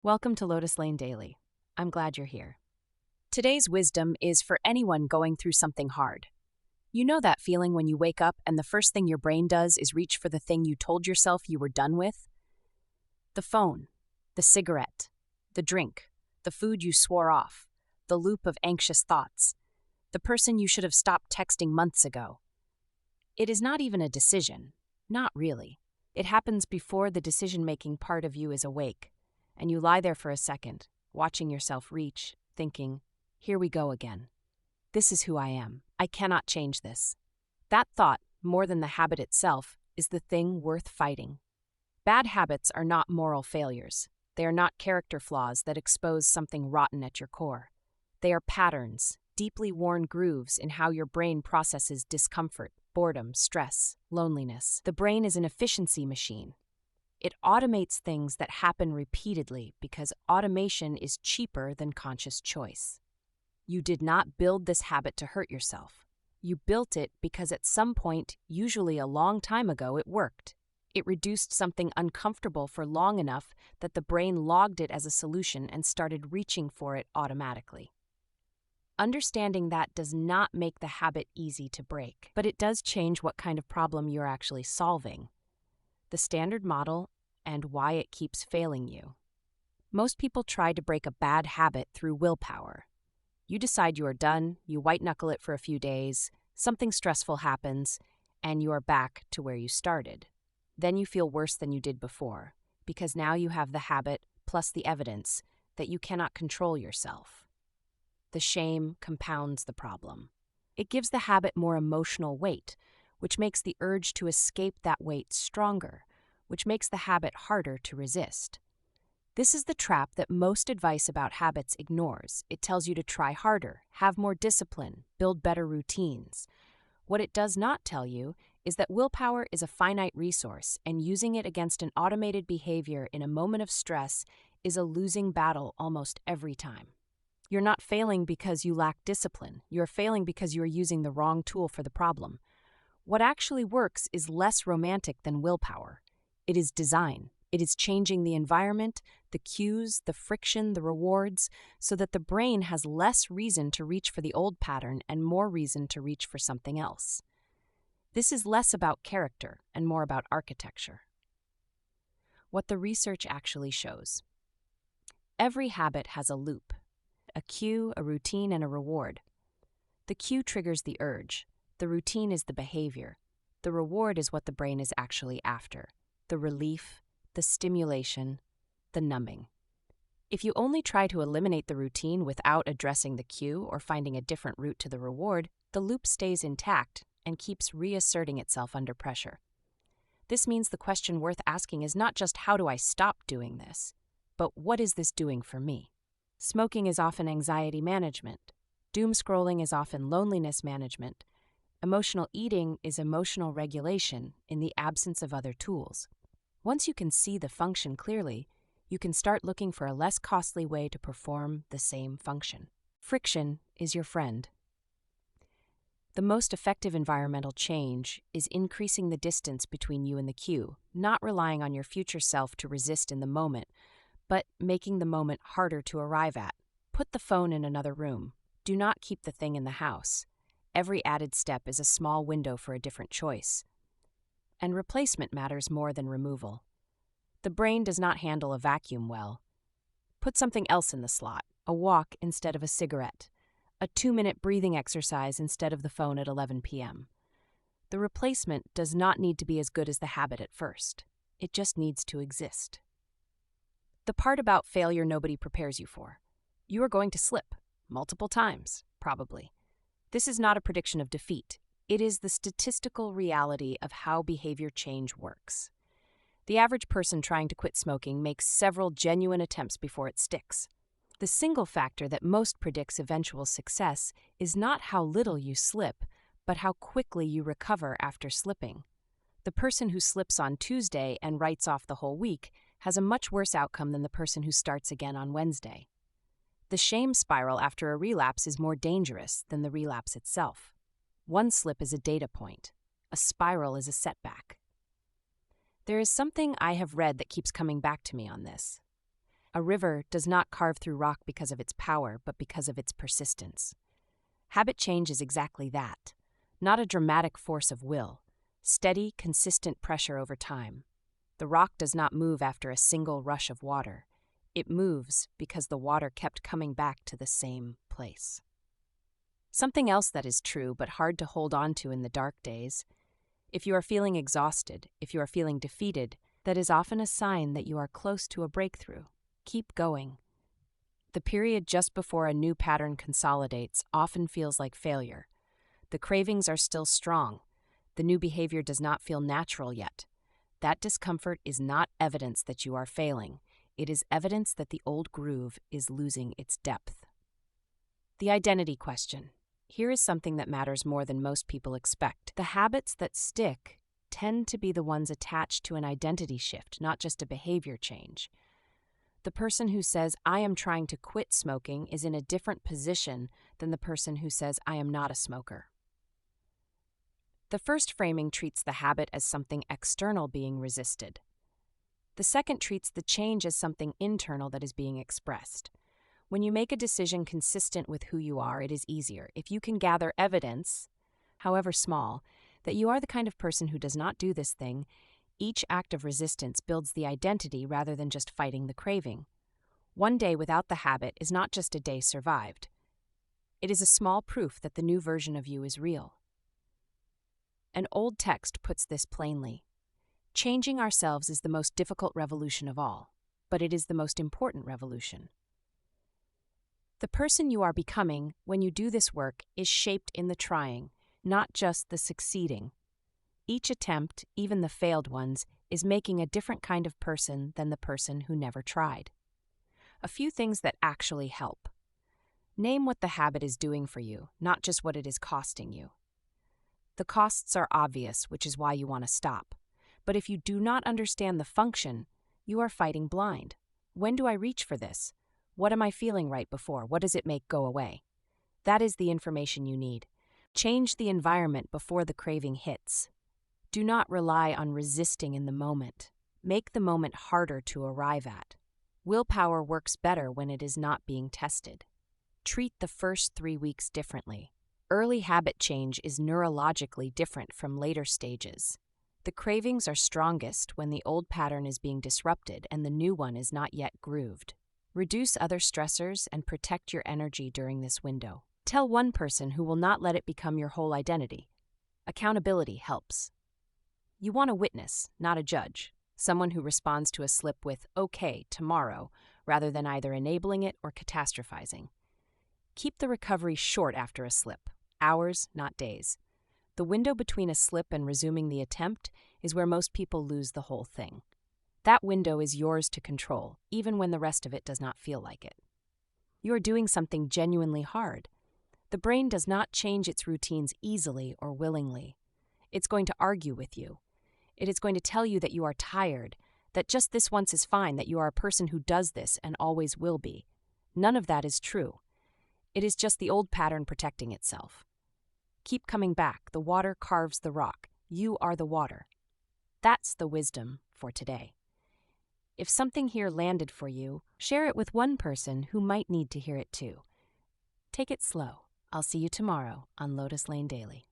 Welcome to Lotus Lane Daily. I'm glad you're here. Today's wisdom is for anyone going through something hard. You know that feeling when you wake up and the first thing your brain does is reach for the thing you told yourself you were done with? The phone, the cigarette, the drink, the food you swore off, the loop of anxious thoughts, the person you should have stopped texting months ago. It is not even a decision. Not really. It happens before the decision-making part of you is awake, and you lie there for a second, watching yourself reach, thinking, here we go again. This is who I am. I cannot change this. That thought, more than the habit itself, is the thing worth fighting. Bad habits are not moral failures. They are not character flaws that expose something rotten at your core. They are patterns, deeply worn grooves in how your brain processes discomfort, boredom, stress, loneliness. The brain is an efficiency machine. It automates things that happen repeatedly because automation is cheaper than conscious choice. You did not build this habit to hurt yourself. You built it because at some point, usually a long time ago, it worked. It reduced something uncomfortable for long enough that the brain logged it as a solution and started reaching for it automatically. Understanding that does not make the habit easy to break, but it does change what kind of problem you're actually solving. The standard model and why it keeps failing you. Most people try to break a bad habit through willpower. You decide you are done, you white-knuckle it for a few days, something stressful happens, and you are back to where you started. Then you feel worse than you did before, because now you have the habit plus the evidence that you cannot control yourself. The shame compounds the problem. It gives the habit more emotional weight, which makes the urge to escape that weight stronger, which makes the habit harder to resist. This is the trap that most advice about habits ignores. It tells you to try harder, have more discipline, build better routines. What it does not tell you is that willpower is a finite resource, and using it against an automated behavior in a moment of stress is a losing battle almost every time. You're not failing because you lack discipline. You're failing because you are using the wrong tool for the problem. What actually works is less romantic than willpower. It is design. It is changing the environment, the cues, the friction, the rewards, so that the brain has less reason to reach for the old pattern and more reason to reach for something else. This is less about character and more about architecture. What the research actually shows. Every habit has a loop. A cue, a routine, and a reward. The cue triggers the urge. The routine is the behavior. The reward is what the brain is actually after. The relief, the stimulation, the numbing. If you only try to eliminate the routine without addressing the cue or finding a different route to the reward, the loop stays intact and keeps reasserting itself under pressure. This means the question worth asking is not just how do I stop doing this, but what is this doing for me? Smoking is often anxiety management. Doom scrolling is often loneliness management. Emotional eating is emotional regulation in the absence of other tools. Once you can see the function clearly, you can start looking for a less costly way to perform the same function. Friction is your friend. The most effective environmental change is increasing the distance between you and the cue, not relying on your future self to resist in the moment, but making the moment harder to arrive at. Put the phone in another room. Do not keep the thing in the house. Every added step is a small window for a different choice. And replacement matters more than removal. The brain does not handle a vacuum well. Put something else in the slot, a walk instead of a cigarette, a 2-minute breathing exercise instead of the phone at 11 p.m. The replacement does not need to be as good as the habit at first. It just needs to exist. The part about failure nobody prepares you for. You are going to slip, multiple times, probably. This is not a prediction of defeat. It is the statistical reality of how behavior change works. The average person trying to quit smoking makes several genuine attempts before it sticks. The single factor that most predicts eventual success is not how little you slip, but how quickly you recover after slipping. The person who slips on Tuesday and writes off the whole week has a much worse outcome than the person who starts again on Wednesday. The shame spiral after a relapse is more dangerous than the relapse itself. One slip is a data point. A spiral is a setback. There is something I have read that keeps coming back to me on this. A river does not carve through rock because of its power, but because of its persistence. Habit change is exactly that, not a dramatic force of will, steady, consistent pressure over time. The rock does not move after a single rush of water. It moves because the water kept coming back to the same place. Something else that is true but hard to hold on to in the dark days. If you are feeling exhausted, if you are feeling defeated, that is often a sign that you are close to a breakthrough. Keep going. The period just before a new pattern consolidates often feels like failure. The cravings are still strong. The new behavior does not feel natural yet. That discomfort is not evidence that you are failing. It is evidence that the old groove is losing its depth. The identity question. Here is something that matters more than most people expect. The habits that stick tend to be the ones attached to an identity shift, not just a behavior change. The person who says, "I am trying to quit smoking," is in a different position than the person who says, "I am not a smoker." The first framing treats the habit as something external being resisted. The second treats the change as something internal that is being expressed. When you make a decision consistent with who you are, it is easier. If you can gather evidence, however small, that you are the kind of person who does not do this thing, each act of resistance builds the identity rather than just fighting the craving. One day without the habit is not just a day survived. It is a small proof that the new version of you is real. An old text puts this plainly. Changing ourselves is the most difficult revolution of all, but it is the most important revolution. The person you are becoming when you do this work is shaped in the trying, not just the succeeding. Each attempt, even the failed ones, is making a different kind of person than the person who never tried. A few things that actually help. Name what the habit is doing for you, not just what it is costing you. The costs are obvious, which is why you want to stop. But if you do not understand the function, you are fighting blind. When do I reach for this? What am I feeling right before? What does it make go away? That is the information you need. Change the environment before the craving hits. Do not rely on resisting in the moment. Make the moment harder to arrive at. Willpower works better when it is not being tested. Treat the first 3 weeks differently. Early habit change is neurologically different from later stages. The cravings are strongest when the old pattern is being disrupted and the new one is not yet grooved. Reduce other stressors and protect your energy during this window. Tell one person who will not let it become your whole identity. Accountability helps. You want a witness, not a judge. Someone who responds to a slip with, "Okay, tomorrow," rather than either enabling it or catastrophizing. Keep the recovery short after a slip. Hours, not days. The window between a slip and resuming the attempt is where most people lose the whole thing. That window is yours to control, even when the rest of it does not feel like it. You are doing something genuinely hard. The brain does not change its routines easily or willingly. It's going to argue with you. It is going to tell you that you are tired, that just this once is fine, that you are a person who does this and always will be. None of that is true. It is just the old pattern protecting itself. Keep coming back. The water carves the rock. You are the water. That's the wisdom for today. If something here landed for you, share it with one person who might need to hear it too. Take it slow. I'll see you tomorrow on Lotus Lane Daily.